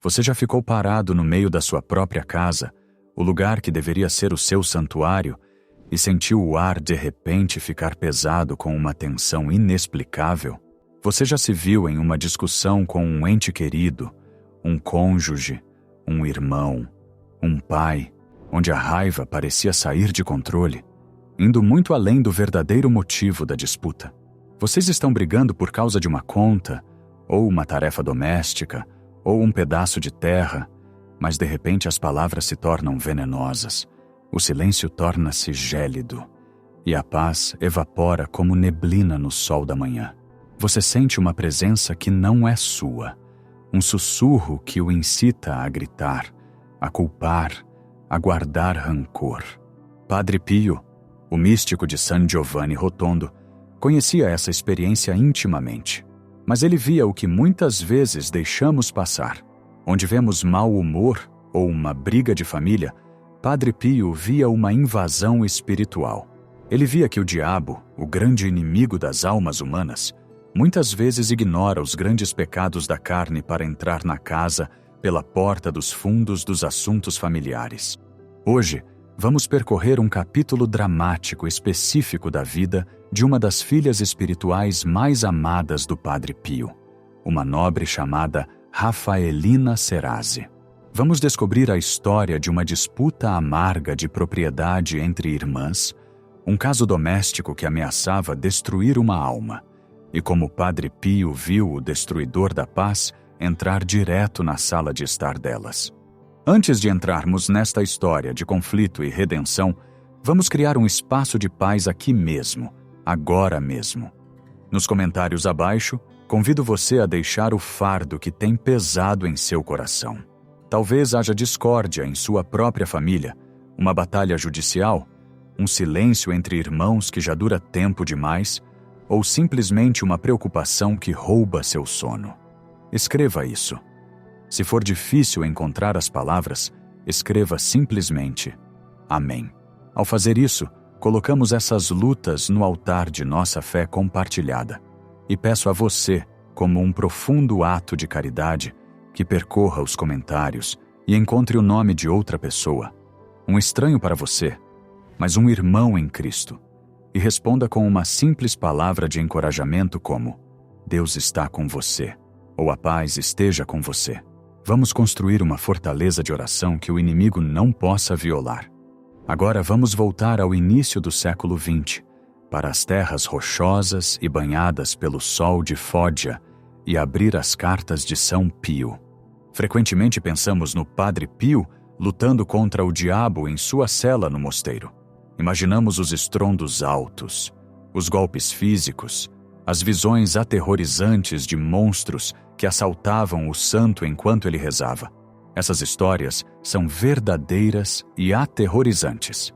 Você já ficou parado no meio da sua própria casa, o lugar que deveria ser o seu santuário, e sentiu o ar de repente ficar pesado com uma tensão inexplicável? Você já se viu em uma discussão com um ente querido, um cônjuge, um irmão, um pai, onde a raiva parecia sair de controle, indo muito além do verdadeiro motivo da disputa? Vocês estão brigando por causa de uma conta, ou uma tarefa doméstica, ou um pedaço de terra, mas de repente as palavras se tornam venenosas, o silêncio torna-se gélido, e a paz evapora como neblina no sol da manhã. Você sente uma presença que não é sua, um sussurro que o incita a gritar, a culpar, a guardar rancor. Padre Pio, o místico de San Giovanni Rotondo, conhecia essa experiência intimamente, mas ele via o que muitas vezes deixamos passar. Onde vemos mau humor ou uma briga de família, Padre Pio via uma invasão espiritual. Ele via que o diabo, o grande inimigo das almas humanas, muitas vezes ignora os grandes pecados da carne para entrar na casa pela porta dos fundos dos assuntos familiares. Hoje, vamos percorrer um capítulo dramático específico da vida de uma das filhas espirituais mais amadas do Padre Pio, uma nobre chamada Rafaelina Serase. Vamos descobrir a história de uma disputa amarga de propriedade entre irmãs, um caso doméstico que ameaçava destruir uma alma, e como Padre Pio viu o destruidor da paz entrar direto na sala de estar delas. Antes de entrarmos nesta história de conflito e redenção, vamos criar um espaço de paz aqui mesmo, agora mesmo. Nos comentários abaixo, convido você a deixar o fardo que tem pesado em seu coração. Talvez haja discórdia em sua própria família, uma batalha judicial, um silêncio entre irmãos que já dura tempo demais, ou simplesmente uma preocupação que rouba seu sono. Escreva isso. Se for difícil encontrar as palavras, escreva simplesmente Amém. Ao fazer isso, colocamos essas lutas no altar de nossa fé compartilhada. E peço a você, como um profundo ato de caridade, que percorra os comentários e encontre o nome de outra pessoa, um estranho para você, mas um irmão em Cristo, e responda com uma simples palavra de encorajamento como Deus está com você, ou a paz esteja com você. Vamos construir uma fortaleza de oração que o inimigo não possa violar. Agora vamos voltar ao início do século XX, para as terras rochosas e banhadas pelo sol de Foggia, e abrir as cartas de São Pio. Frequentemente pensamos no Padre Pio lutando contra o diabo em sua cela no mosteiro. Imaginamos os estrondos altos, os golpes físicos, as visões aterrorizantes de monstros que assaltavam o santo enquanto ele rezava. Essas histórias são verdadeiras e aterrorizantes.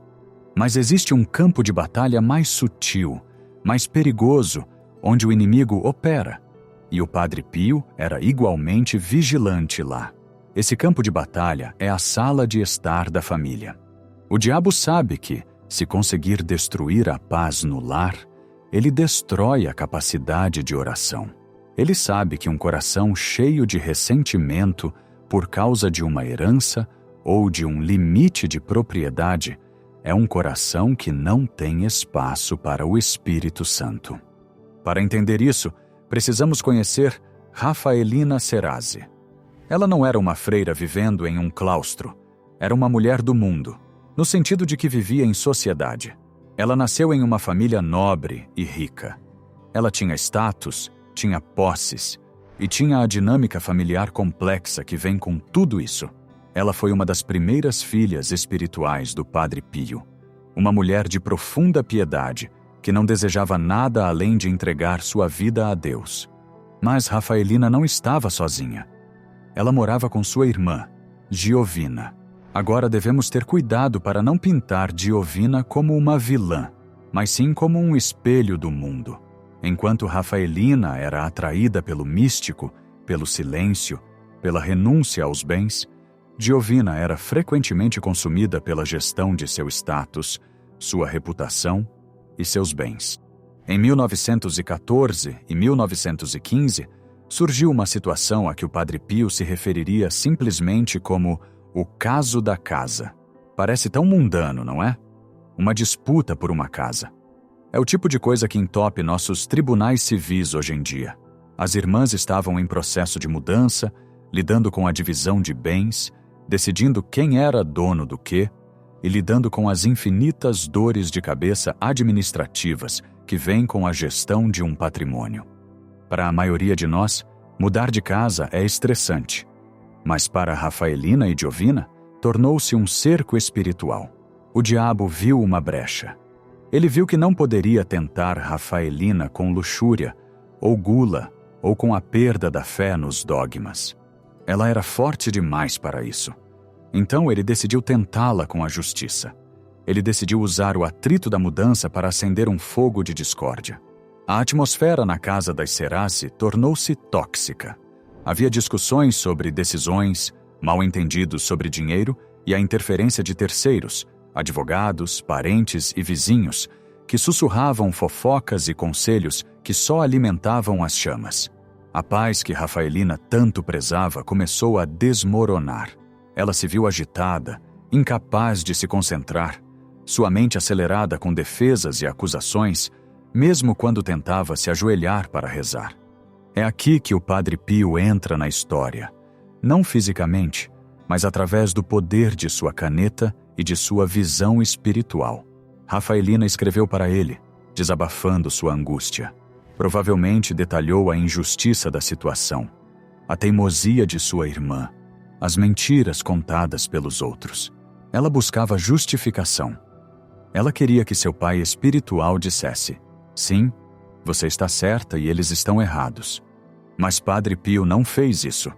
Mas existe um campo de batalha mais sutil, mais perigoso, onde o inimigo opera. E o Padre Pio era igualmente vigilante lá. Esse campo de batalha é a sala de estar da família. O diabo sabe que, se conseguir destruir a paz no lar, ele destrói a capacidade de oração. Ele sabe que um coração cheio de ressentimento por causa de uma herança ou de um limite de propriedade é um coração que não tem espaço para o Espírito Santo. Para entender isso, precisamos conhecer Rafaelina Serase. Ela não era uma freira vivendo em um claustro. Era uma mulher do mundo, no sentido de que vivia em sociedade. Ela nasceu em uma família nobre e rica. Ela tinha status, tinha posses e tinha a dinâmica familiar complexa que vem com tudo isso. Ela foi uma das primeiras filhas espirituais do Padre Pio. Uma mulher de profunda piedade, que não desejava nada além de entregar sua vida a Deus. Mas Rafaelina não estava sozinha. Ela morava com sua irmã, Giovina. Agora devemos ter cuidado para não pintar Giovina como uma vilã, mas sim como um espelho do mundo. Enquanto Rafaelina era atraída pelo místico, pelo silêncio, pela renúncia aos bens, Giovina era frequentemente consumida pela gestão de seu status, sua reputação e seus bens. Em 1914 e 1915, Surgiu uma situação a que o Padre Pio se referiria simplesmente como o caso da casa. Parece tão mundano, não é? Uma disputa por uma casa. É o tipo de coisa que entope nossos tribunais civis hoje em dia. As irmãs estavam em processo de mudança, lidando com a divisão de bens, decidindo quem era dono do quê e lidando com as infinitas dores de cabeça administrativas que vêm com a gestão de um patrimônio. Para a maioria de nós, mudar de casa é estressante, mas para Rafaelina e Giovina, tornou-se um cerco espiritual. O diabo viu uma brecha. Ele viu que não poderia tentar Rafaelina com luxúria, ou gula, ou com a perda da fé nos dogmas. Ela era forte demais para isso. Então ele decidiu tentá-la com a justiça. Ele decidiu usar o atrito da mudança para acender um fogo de discórdia. A atmosfera na casa das Serassi tornou-se tóxica. Havia discussões sobre decisões, mal-entendidos sobre dinheiro e a interferência de terceiros, advogados, parentes e vizinhos, que sussurravam fofocas e conselhos que só alimentavam as chamas. A paz que Rafaelina tanto prezava começou a desmoronar. Ela se viu agitada, incapaz de se concentrar, sua mente acelerada com defesas e acusações, mesmo quando tentava se ajoelhar para rezar. É aqui que o Padre Pio entra na história, não fisicamente, mas através do poder de sua caneta e de sua visão espiritual. Rafaelina escreveu para ele, desabafando sua angústia. Provavelmente detalhou a injustiça da situação, a teimosia de sua irmã, as mentiras contadas pelos outros. Ela buscava justificação. Ela queria que seu pai espiritual dissesse: sim, você está certa e eles estão errados. Mas Padre Pio não fez isso.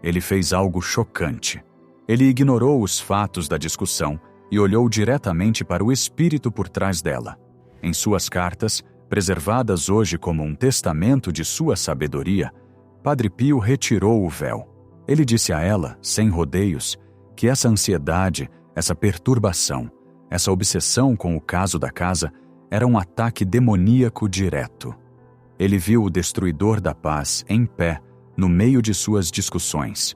Ele fez algo chocante. Ele ignorou os fatos da discussão e olhou diretamente para o espírito por trás dela. Em suas cartas, preservadas hoje como um testamento de sua sabedoria, Padre Pio retirou o véu. Ele disse a ela, sem rodeios, que essa ansiedade, essa perturbação, essa obsessão com o caso da casa era um ataque demoníaco direto. Ele viu o destruidor da paz em pé, no meio de suas discussões.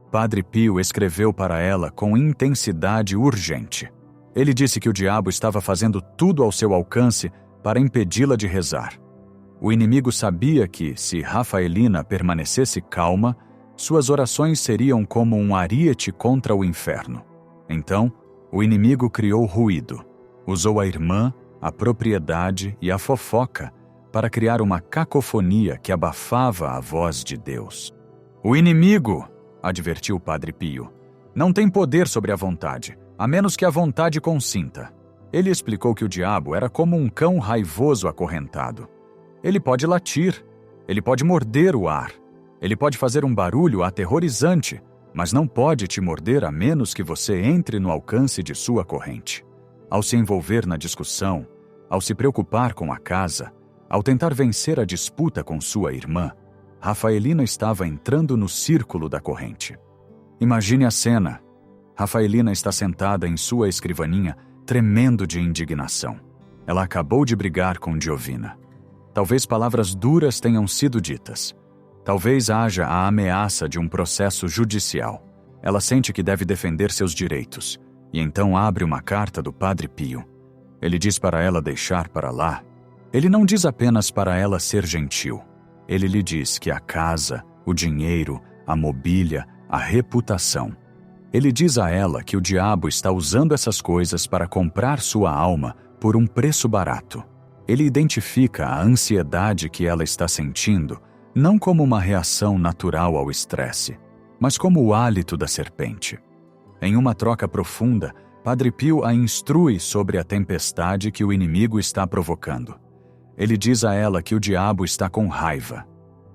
Padre Pio escreveu para ela com intensidade urgente. Ele disse que o diabo estava fazendo tudo ao seu alcance para impedi-la de rezar. O inimigo sabia que, se Rafaelina permanecesse calma, suas orações seriam como um ariete contra o inferno. Então, o inimigo criou ruído. Usou a irmã, a propriedade e a fofoca para criar uma cacofonia que abafava a voz de Deus. O inimigo, advertiu Padre Pio, não tem poder sobre a vontade, a menos que a vontade consinta. Ele explicou que o diabo era como um cão raivoso acorrentado. Ele pode latir, ele pode morder o ar, ele pode fazer um barulho aterrorizante, mas não pode te morder a menos que você entre no alcance de sua corrente. Ao se envolver na discussão, ao se preocupar com a casa, ao tentar vencer a disputa com sua irmã, Rafaelina estava entrando no círculo da corrente. Imagine a cena. Rafaelina está sentada em sua escrivaninha, tremendo de indignação. Ela acabou de brigar com Giovina. Talvez palavras duras tenham sido ditas. Talvez haja a ameaça de um processo judicial. Ela sente que deve defender seus direitos, e então abre uma carta do Padre Pio. Ele diz para ela deixar para lá. Ele não diz apenas para ela ser gentil. Ele lhe diz que a casa, o dinheiro, a mobília, a reputação. Ele diz a ela que o diabo está usando essas coisas para comprar sua alma por um preço barato. Ele identifica a ansiedade que ela está sentindo não como uma reação natural ao estresse, mas como o hálito da serpente. Em uma troca profunda, Padre Pio a instrui sobre a tempestade que o inimigo está provocando. Ele diz a ela que o diabo está com raiva.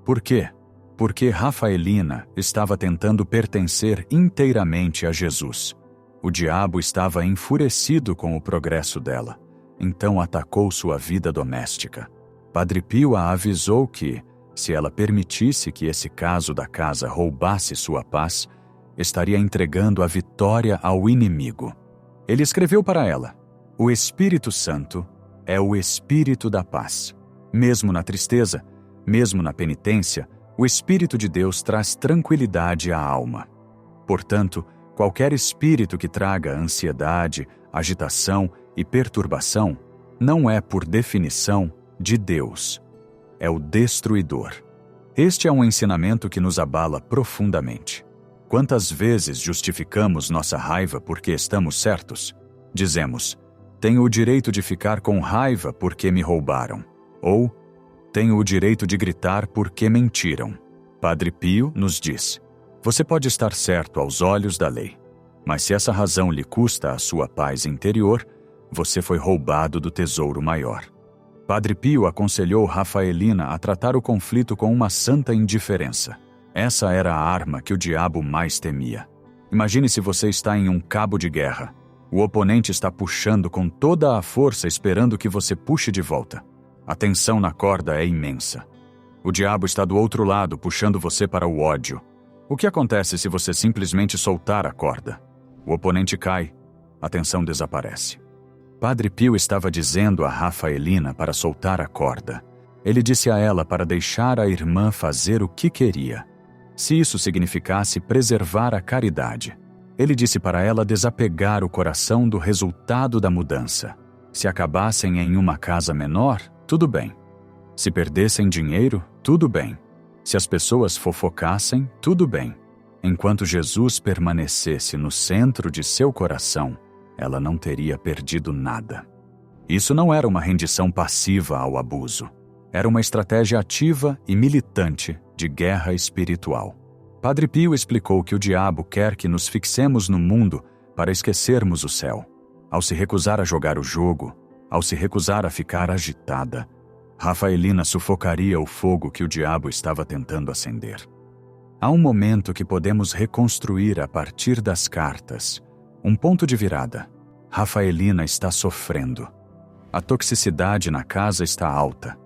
Por quê? Porque Rafaelina estava tentando pertencer inteiramente a Jesus. O diabo estava enfurecido com o progresso dela, então atacou sua vida doméstica. Padre Pio a avisou que, se ela permitisse que esse caso da casa roubasse sua paz, estaria entregando a vitória ao inimigo. Ele escreveu para ela: o Espírito Santo é o Espírito da paz. Mesmo na tristeza, mesmo na penitência, O Espírito de Deus traz tranquilidade à alma. Portanto, qualquer espírito que traga ansiedade, agitação e perturbação não é, por definição, de Deus. É o destruidor. Este é um ensinamento que nos abala profundamente. Quantas vezes justificamos nossa raiva porque estamos certos? Dizemos: tenho o direito de ficar com raiva porque me roubaram. Ou, tenho o direito de gritar porque mentiram. Padre Pio nos diz: você pode estar certo aos olhos da lei, mas se essa razão lhe custa a sua paz interior, você foi roubado do tesouro maior. Padre Pio aconselhou Rafaelina a tratar o conflito com uma santa indiferença. Essa era a arma que o diabo mais temia. Imagine se você está em um cabo de guerra. O oponente está puxando com toda a força esperando que você puxe de volta. A tensão na corda é imensa. O diabo está do outro lado puxando você para o ódio. O que acontece se você simplesmente soltar a corda? O oponente cai, a tensão desaparece. Padre Pio estava dizendo a Rafaelina para soltar a corda. Ele disse a ela para deixar a irmã fazer o que queria. Se isso significasse preservar a caridade. Ele disse para ela desapegar o coração do resultado da mudança. Se acabassem em uma casa menor, tudo bem. Se perdessem dinheiro, tudo bem. Se as pessoas fofocassem, tudo bem. Enquanto Jesus permanecesse no centro de seu coração, ela não teria perdido nada. Isso não era uma rendição passiva ao abuso. Era uma estratégia ativa e militante de guerra espiritual. Padre Pio explicou que o diabo quer que nos fixemos no mundo para esquecermos o céu. Ao se recusar a jogar o jogo, ao se recusar a ficar agitada, Rafaelina sufocaria o fogo que o diabo estava tentando acender. Há um momento que podemos reconstruir a partir das cartas. Um ponto de virada. Rafaelina está sofrendo. A toxicidade na casa está alta.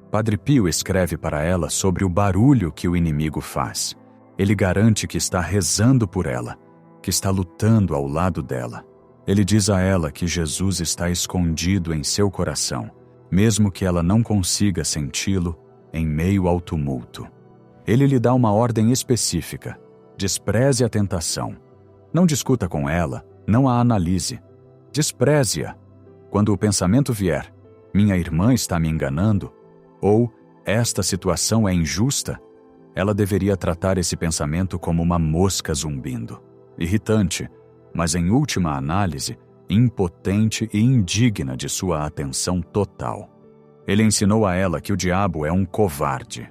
Padre Pio escreve para ela sobre o barulho que o inimigo faz. Ele garante que está rezando por ela, que está lutando ao lado dela. Ele diz a ela que Jesus está escondido em seu coração, mesmo que ela não consiga senti-lo em meio ao tumulto. Ele lhe dá uma ordem específica: despreze a tentação. Não discuta com ela, não a analise. Despreze-a. Quando o pensamento vier, minha irmã está me enganando, ou esta situação é injusta, ela deveria tratar esse pensamento como uma mosca zumbindo. Irritante, mas em última análise, impotente e indigna de sua atenção total. Ele ensinou a ela que o diabo é um covarde.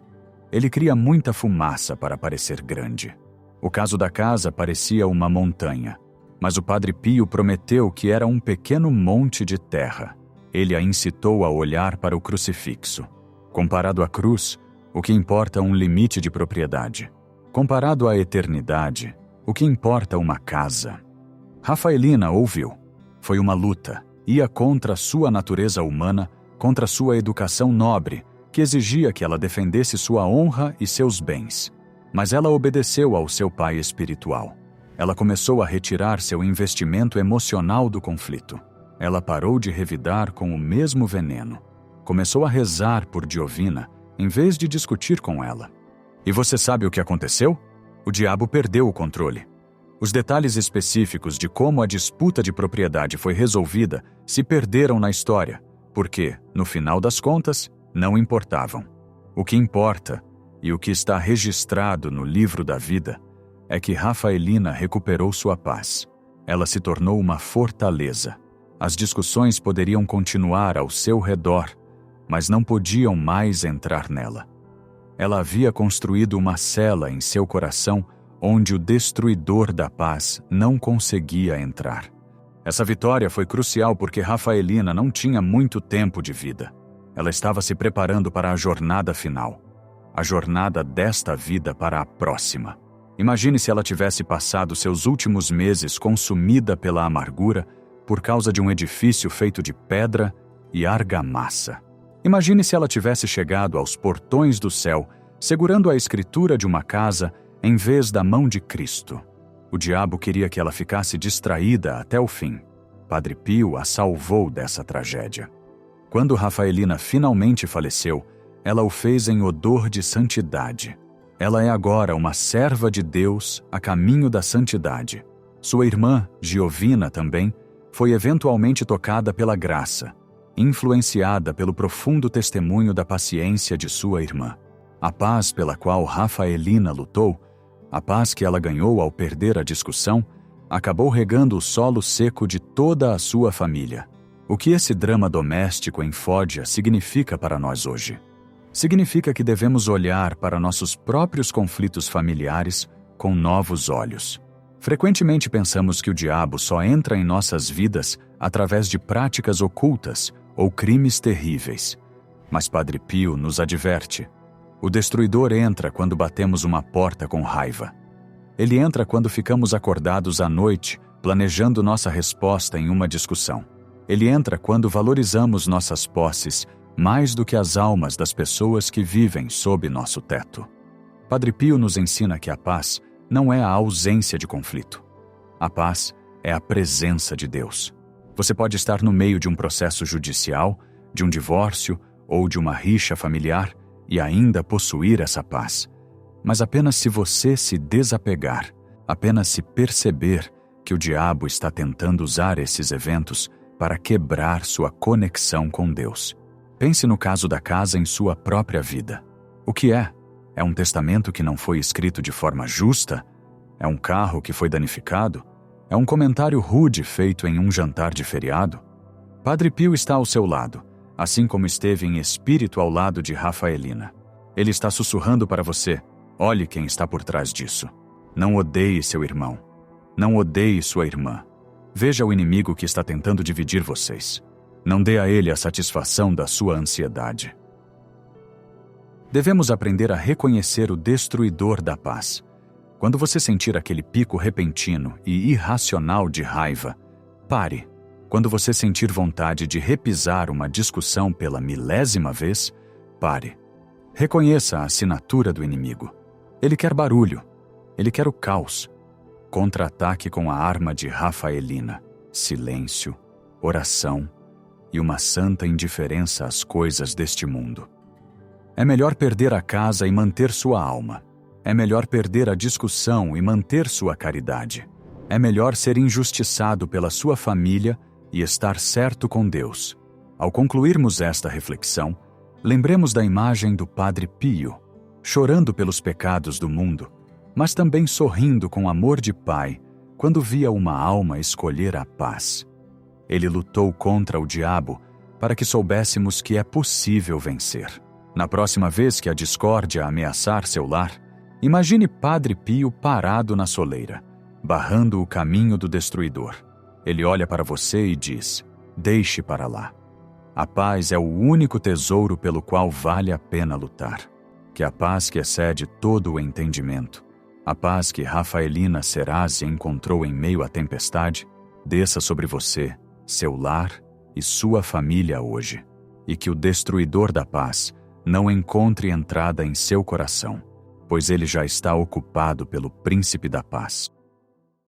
Ele cria muita fumaça para parecer grande. O caso da casa parecia uma montanha, mas o Padre Pio prometeu que era um pequeno monte de terra. Ele a incitou a olhar para o crucifixo. Comparado à cruz, o que importa é um limite de propriedade. Comparado à eternidade, o que importa uma casa? Rafaelina ouviu. Foi uma luta. Ia contra sua natureza humana, contra sua educação nobre, que exigia que ela defendesse sua honra e seus bens. Mas ela obedeceu ao seu pai espiritual. Ela começou a retirar seu investimento emocional do conflito. Ela parou de revidar com o mesmo veneno. Começou a rezar por Giovina, em vez de discutir com ela. E você sabe o que aconteceu? O diabo perdeu o controle. Os detalhes específicos de como a disputa de propriedade foi resolvida se perderam na história, porque, no final das contas, não importavam. O que importa, e o que está registrado no livro da vida, é que Rafaelina recuperou sua paz. Ela se tornou uma fortaleza. As discussões poderiam continuar ao seu redor, mas não podiam mais entrar nela. Ela havia construído uma cela em seu coração onde o destruidor da paz não conseguia entrar. Essa vitória foi crucial porque Rafaelina não tinha muito tempo de vida. Ela estava se preparando para a jornada final, a jornada desta vida para a próxima. Imagine se ela tivesse passado seus últimos meses consumida pela amargura por causa de um edifício feito de pedra e argamassa. Imagine se ela tivesse chegado aos portões do céu segurando a escritura de uma casa em vez da mão de Cristo. O diabo queria que ela ficasse distraída até o fim. Padre Pio a salvou dessa tragédia. Quando Rafaelina finalmente faleceu, ela o fez em odor de santidade. Ela é agora uma serva de Deus a caminho da santidade. Sua irmã, Giovina, também, foi eventualmente tocada pela graça, influenciada pelo profundo testemunho da paciência de sua irmã. A paz pela qual Rafaelina lutou, a paz que ela ganhou ao perder a discussão, acabou regando o solo seco de toda a sua família. O que esse drama doméstico em Fódia significa para nós hoje? Significa que devemos olhar para nossos próprios conflitos familiares com novos olhos. Frequentemente pensamos que o diabo só entra em nossas vidas através de práticas ocultas ou crimes terríveis. Mas Padre Pio nos adverte: o destruidor entra quando batemos uma porta com raiva. Ele entra quando ficamos acordados à noite, planejando nossa resposta em uma discussão. Ele entra quando valorizamos nossas posses mais do que as almas das pessoas que vivem sob nosso teto. Padre Pio nos ensina que a paz não é a ausência de conflito. A paz é a presença de Deus. Você pode estar no meio de um processo judicial, de um divórcio ou de uma rixa familiar e ainda possuir essa paz. Mas apenas se você se desapegar, apenas se perceber que o diabo está tentando usar esses eventos para quebrar sua conexão com Deus. Pense no caso da casa em sua própria vida. O que é? É um testamento que não foi escrito de forma justa? É um carro que foi danificado? É um comentário rude feito em um jantar de feriado? Padre Pio está ao seu lado, assim como esteve em espírito ao lado de Rafaelina. Ele está sussurrando para você: olhe quem está por trás disso. Não odeie seu irmão. Não odeie sua irmã. Veja o inimigo que está tentando dividir vocês. Não dê a ele a satisfação da sua ansiedade. Devemos aprender a reconhecer o destruidor da paz. Quando você sentir aquele pico repentino e irracional de raiva, pare. Quando você sentir vontade de repisar uma discussão pela milésima vez, pare. Reconheça a assinatura do inimigo. Ele quer barulho. Ele quer o caos. Contra-ataque com a arma de Rafaelina: silêncio, oração e uma santa indiferença às coisas deste mundo. É melhor perder a casa e manter sua alma. É melhor perder a discussão e manter sua caridade. É melhor ser injustiçado pela sua família e estar certo com Deus. Ao concluirmos esta reflexão, lembremos da imagem do Padre Pio, chorando pelos pecados do mundo, mas também sorrindo com amor de pai quando via uma alma escolher a paz. Ele lutou contra o diabo para que soubéssemos que é possível vencer. Na próxima vez que a discórdia ameaçar seu lar, imagine Padre Pio parado na soleira, barrando o caminho do destruidor. Ele olha para você e diz: deixe para lá. A paz é o único tesouro pelo qual vale a pena lutar. Que a paz que excede todo o entendimento, a paz que Rafaelina Serasi encontrou em meio à tempestade, desça sobre você, seu lar e sua família hoje. E que o destruidor da paz não encontre entrada em seu coração, pois ele já está ocupado pelo Príncipe da Paz.